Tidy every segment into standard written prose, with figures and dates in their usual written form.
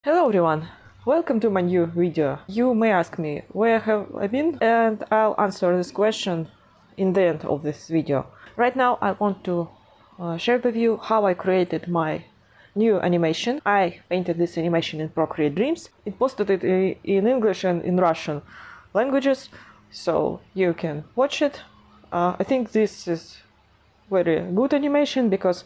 Hello everyone, welcome to my new video. You may ask me where have I been, and I'll answer this question in the end of this video. Right now I want to share with you how I created my new animation. I painted this animation in Procreate Dreams. It posted it in English and in Russian languages, so you can watch it. I think this is very good animation because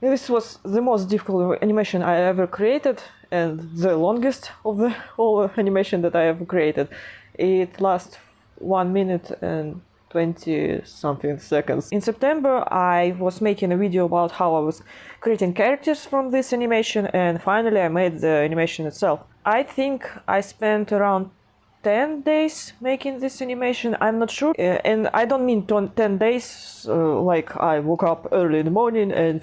this was the most difficult animation I ever created and the longest of the whole animation that I ever created. It lasts 1 minute and 20 something seconds. In September I was making a video about how I was creating characters from this animation, and finally I made the animation itself. I think I spent around 10 days making this animation, I'm not sure. And I don't mean 10 days like I woke up early in the morning and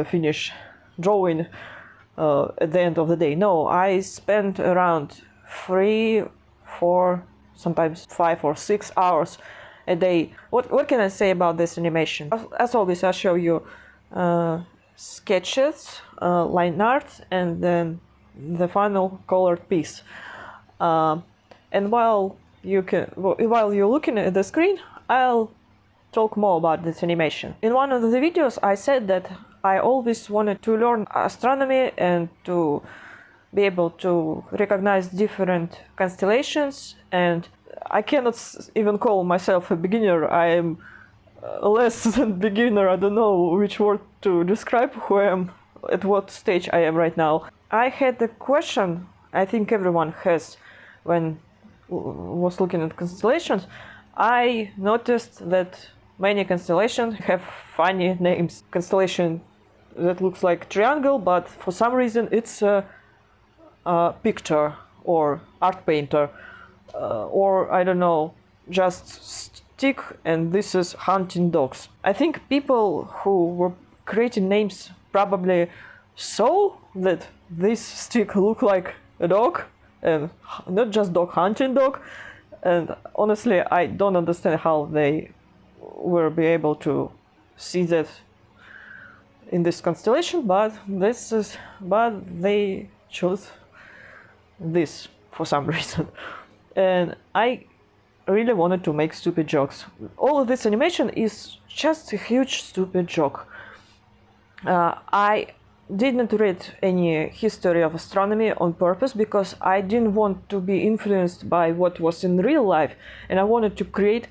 finish drawing at the end of the day. No, I spent around 3, 4, sometimes 5 or 6 hours a day. What can I say about this animation? As always, I'll show you sketches, line art, and then the final colored piece. And while you're looking at the screen, I'll talk more about this animation. In one of the videos I said that I always wanted to learn astronomy and to be able to recognize different constellations, and I cannot even call myself a beginner. I am less than beginner. I don't know which word to describe who I am, at what stage I am right now. I had a question I think everyone has when was looking at constellations. I noticed that many constellations have funny names. Constellation that looks like triangle, but for some reason it's a picture or art painter, or I don't know, just stick, and this is hunting dogs. I think people who were creating names probably saw that this stick looked like a dog, and not just dog, hunting dog, and honestly I don't understand how they will be able to see that in this constellation, but they chose this for some reason. And I really wanted to make stupid jokes. All of this animation is just a huge stupid joke. I didn't read any history of astronomy on purpose because I didn't want to be influenced by what was in real life, and I wanted to create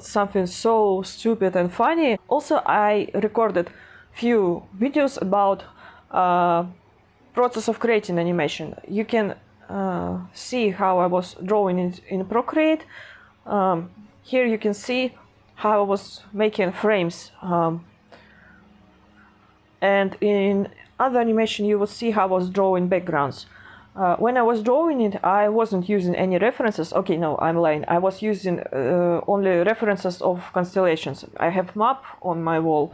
something so stupid and funny. Also, I recorded few videos about process of creating animation. You can see how I was drawing it in Procreate. Here you can see how I was making frames, and in other animation you will see how I was drawing backgrounds. When I was drawing it, I wasn't using any references. Okay, no, I'm lying. I was using only references of constellations. I have map on my wall,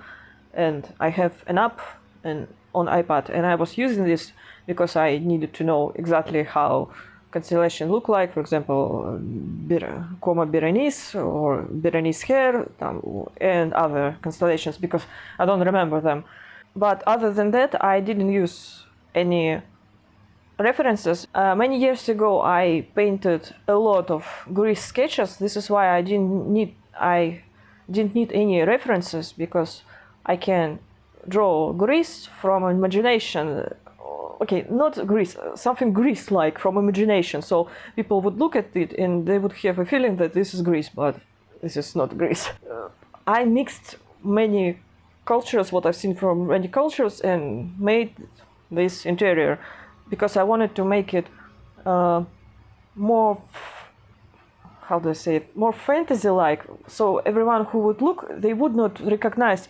and I have an app on iPad, and I was using this because I needed to know exactly how constellation look like. For example, Berenice or Berenice Hair, and other constellations, because I don't remember them. But other than that, I didn't use any references. Many years ago I painted a lot of grease sketches. This is why I didn't need any references, because I can draw grease from imagination. Okay, not grease, something grease-like from imagination. So people would look at it and they would have a feeling that this is grease, but this is not grease. I mixed many cultures, what I've seen from many cultures, and made this interior because I wanted to make it more, how do I say it, more fantasy-like. So everyone who would look, they would not recognize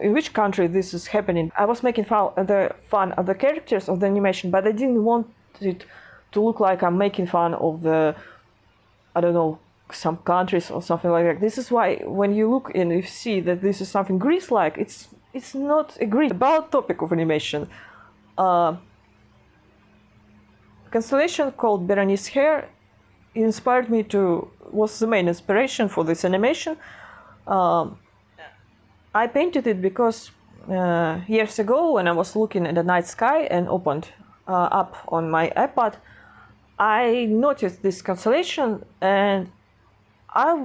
in which country this is happening. I was making fun of the characters of the animation, but I didn't want it to look like I'm making fun of the, I don't know, some countries or something like that. This is why when you look and you see that this is something Greece-like, it's not a Greece. About topic of animation, constellation called Berenice Hair inspired me was the main inspiration for this animation. I painted it because years ago when I was looking at the night sky and opened up on my iPad, I noticed this constellation, and I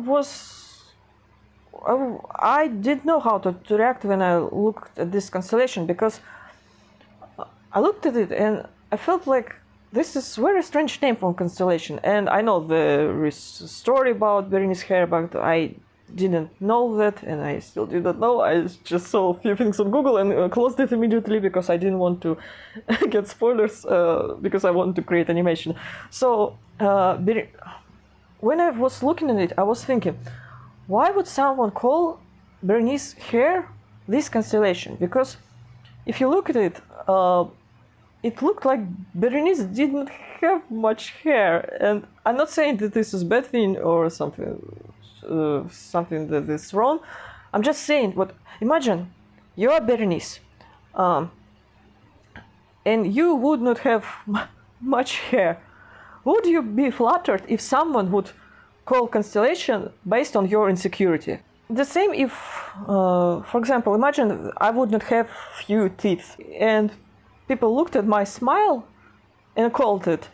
didn't know how to react when I looked at this constellation, because I looked at it and I felt like this is very strange name for constellation. And I know there is a story about Berenice hair, but I didn't know that, and I still didn't know. I just saw a few things on Google and closed it immediately because I didn't want to get spoilers, because I wanted to create animation. So when I was looking at it, I was thinking, why would someone call Berenice hair this constellation? Because if you look at it, it looked like Berenice didn't have much hair. And I'm not saying that this is a bad thing or something that is wrong. I'm just saying, imagine you are Berenice, and you would not have much hair. Would you be flattered if someone would call constellation based on your insecurity? The same if, for example, imagine I would not have few teeth, and people looked at my smile and called it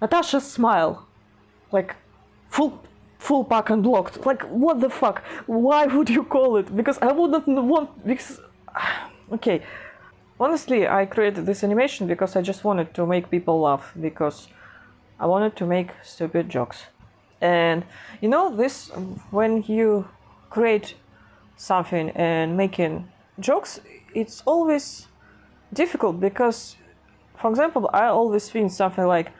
Natasha's smile, like full pack and blocked. Like, what the fuck? Why would you call it? Because I wouldn't want. Because okay, honestly, I created this animation because I just wanted to make people laugh, because I wanted to make stupid jokes. And you know this, when you create something and making jokes, it's always difficult, because, for example, I always think something like,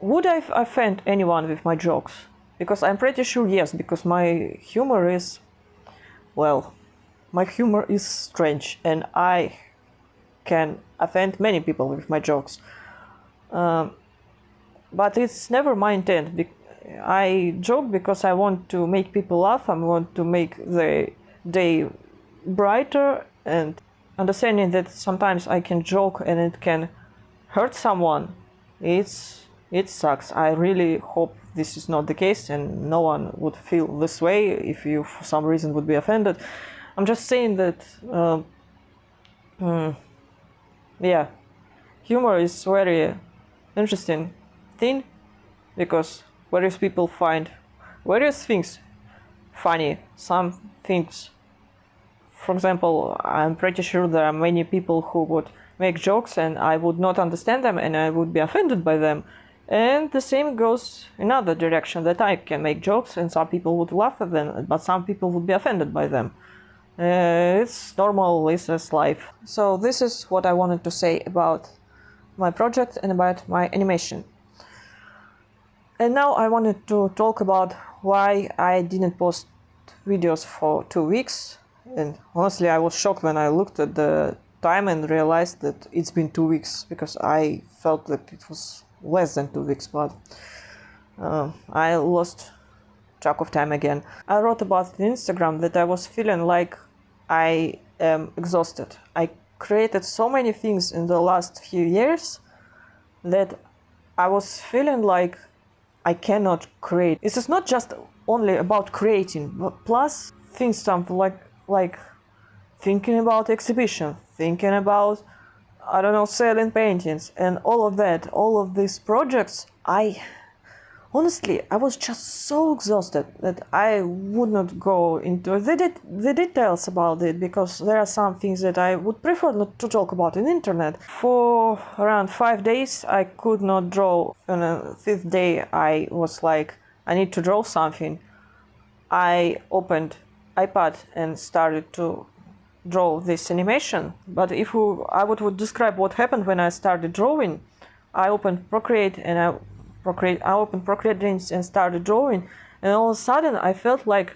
would I offend anyone with my jokes? Because I'm pretty sure yes, because my humor is, well, my humor is strange, and I can offend many people with my jokes. But it's never my intent. I joke because I want to make people laugh, I want to make the day brighter, and understanding that sometimes I can joke and it can hurt someone, it sucks. I really hope this is not the case and no one would feel this way if you for some reason would be offended. I'm just saying that yeah, humor is very interesting thing, because various people find various things funny. Some things, for example, I'm pretty sure there are many people who would make jokes and I would not understand them and I would be offended by them. And the same goes in other direction, that I can make jokes and some people would laugh at them, but some people would be offended by them. It's normal, it's just life. So this is what I wanted to say about my project and about my animation. And now I wanted to talk about why I didn't post videos for 2 weeks. And honestly, I was shocked when I looked at the time and realized that it's been 2 weeks, because I felt that it was less than 2 weeks, but I lost track of time again. I wrote about it on Instagram that I was feeling like I am exhausted. I created so many things in the last few years that I was feeling like I cannot create. This is not just only about creating, but plus things something like thinking about exhibition, thinking about, I don't know, selling paintings and all of that, all of these projects. Honestly, I was just so exhausted that I would not go into the details about it, because there are some things that I would prefer not to talk about on the internet. For around 5 days, I could not draw. On the 5th day, I was like, I need to draw something. I opened iPad and started to draw this animation. But if I would describe what happened when I started drawing, I opened Procreate and I opened Procreate Dreams and started drawing, and all of a sudden I felt like,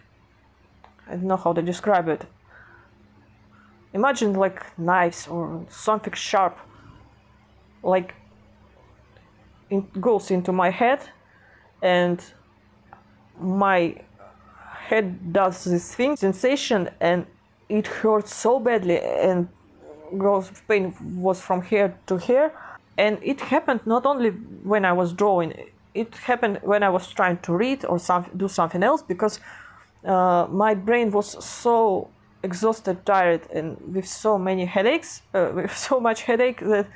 I don't know how to describe it. Imagine like knives or something sharp, like it goes into my head, and my head does this thing, sensation, and it hurts so badly, and pain was from here to here. And it happened not only when I was drawing, it happened when I was trying to read or do something else, because my brain was so exhausted, tired, and with so many headaches, with so much headache, that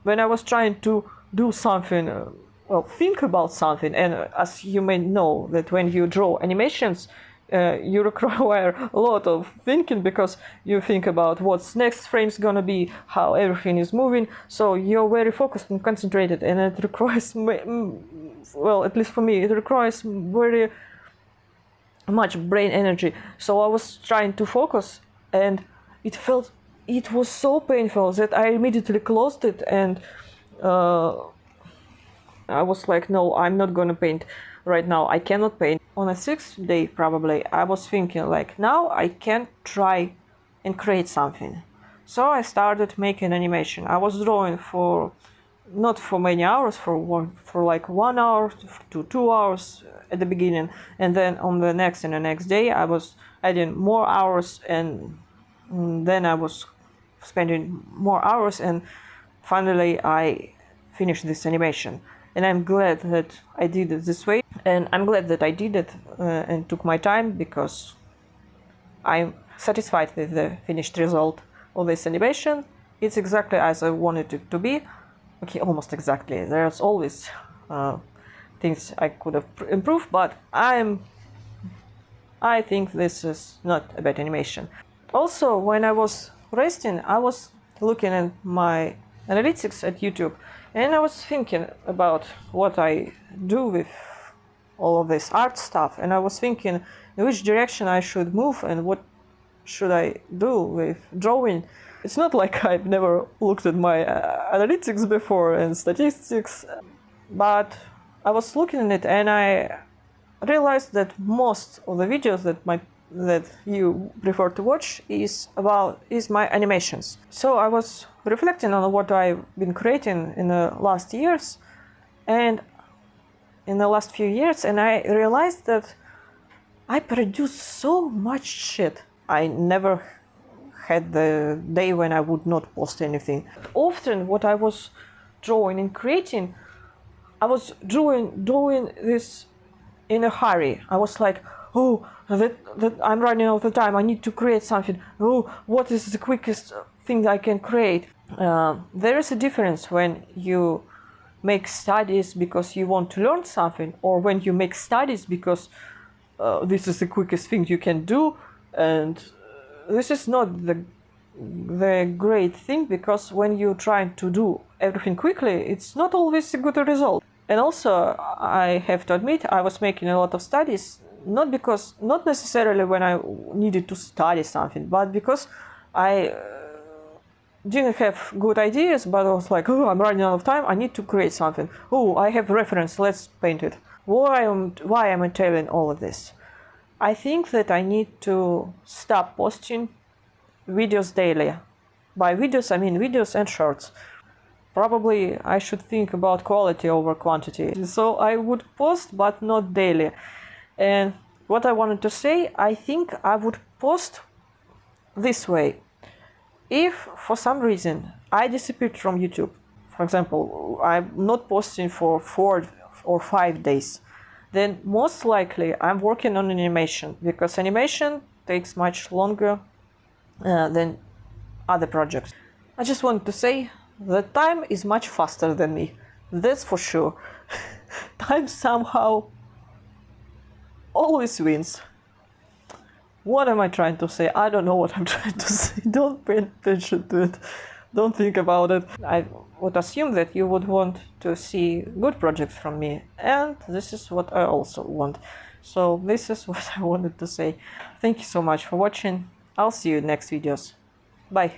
when I was trying to do something, think about something, and as you may know, that when you draw animations, you require a lot of thinking, because you think about what's next frame's gonna be, how everything is moving, so you're very focused and concentrated, and it requires, well, at least for me, it requires very much brain energy. So I was trying to focus, and it was so painful that I immediately closed it, and I was like, no, I'm not gonna paint right now. I cannot paint. On the 6th day, probably, I was thinking, like, now I can try and create something. So I started making animation. I was drawing for not for many hours, for like 1 hour to 2 hours at the beginning, and then on the next day I was adding more hours, and then I was spending more hours, and finally I finished this animation. And I'm glad that I did it this way, and I'm glad that I did it and took my time, because I'm satisfied with the finished result of this animation. It's exactly as I wanted it to be. Okay, almost exactly. There's always things I could have improved, but I think this is not a bad animation. Also, when I was resting, I was looking at my analytics at YouTube, and I was thinking about what I do with all of this art stuff, and I was thinking in which direction I should move and what should I do with drawing. It's not like I've never looked at my analytics before and statistics, but I was looking at it, and I realized that most of the videos that you prefer to watch is my animations. So I was reflecting on what I've been creating in the last years and in the last few years, and I realized that I produce so much shit. I never had the day when I would not post anything. Often what I was drawing and creating, I was doing this in a hurry. I was like, oh, that I'm running out of time, I need to create something. Oh, what is the quickest thing I can create? There is a difference when you make studies because you want to learn something, or when you make studies because this is the quickest thing you can do. And this is not the great thing, because when you're trying to do everything quickly, it's not always a good result. And also, I have to admit, I was making a lot of studies, not necessarily when I needed to study something, but because I didn't have good ideas, but I was like, oh, I'm running out of time, I need to create something. Oh, I have reference, let's paint it. Why am I telling all of this? I think that I need to stop posting videos daily. By videos, I mean videos and shorts. Probably I should think about quality over quantity. So I would post, but not daily. And what I wanted to say, I think I would post this way. If for some reason I disappeared from YouTube, for example, I'm not posting for 4 or 5 days, then most likely I'm working on animation, because animation takes much longer than other projects. I just wanted to say that time is much faster than me, that's for sure. Time somehow always wins. What am I trying to say? I don't know what I'm trying to say. Don't pay attention to it. Don't think about it. I would assume that you would want to see good projects from me, and this is what I also want. So this is what I wanted to say. Thank you so much for watching. I'll see you in next videos. Bye.